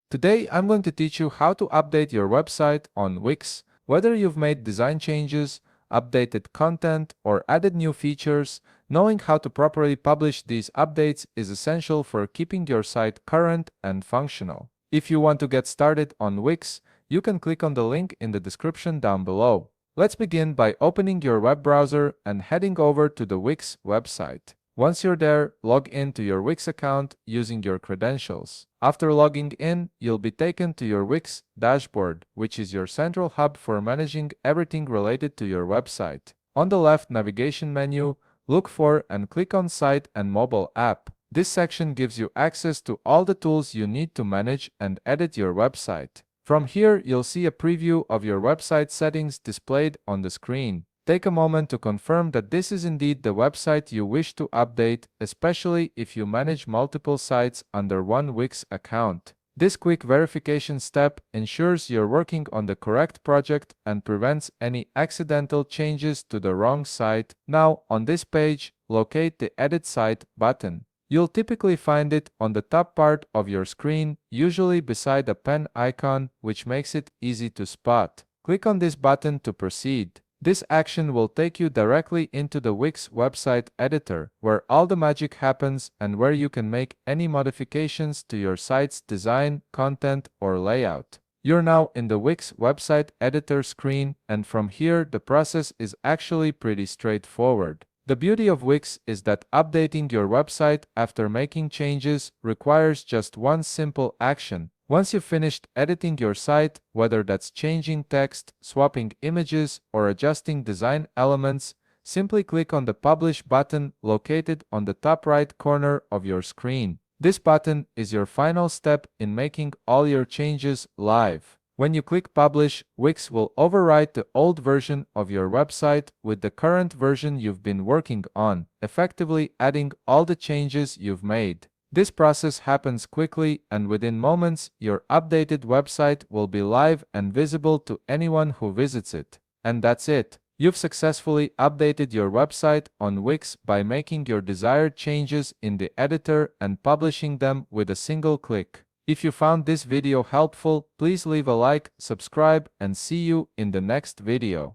Today, I'm going to teach you how to update your website on Wix. Whether you've made design changes, updated content, or added new features, knowing how to properly publish these updates is essential for keeping your site current and functional. If you want to get started on Wix, you can click on the link in the description down below. Let's begin by opening your web browser and heading over to the Wix website. Once you're there, log in to your Wix account using your credentials. After logging in, you'll be taken to your Wix dashboard, which is your central hub for managing everything related to your website. On the left navigation menu, look for and click on Site and Mobile App. This section gives you access to all the tools you need to manage and edit your website. From here, you'll see a preview of your website settings displayed on the screen. Take a moment to confirm that this is indeed the website you wish to update, especially if you manage multiple sites under one Wix account. This quick verification step ensures you're working on the correct project and prevents any accidental changes to the wrong site. Now, on this page, locate the Edit Site button. You'll typically find it on the top part of your screen, usually beside a pen icon, which makes it easy to spot. Click on this button to proceed. This action will take you directly into the Wix website editor, where all the magic happens and where you can make any modifications to your site's design, content, or layout. You're now in the Wix website editor screen, and from here the process is actually pretty straightforward. The beauty of Wix is that updating your website after making changes requires just one simple action. Once you've finished editing your site, whether that's changing text, swapping images, or adjusting design elements, simply click on the Publish button located on the top right corner of your screen. This button is your final step in making all your changes live. When you click Publish, Wix will overwrite the old version of your website with the current version you've been working on, effectively adding all the changes you've made. This process happens quickly, and within moments, your updated website will be live and visible to anyone who visits it. And that's it. You've successfully updated your website on Wix by making your desired changes in the editor and publishing them with a single click. If you found this video helpful, please leave a like, subscribe, and see you in the next video.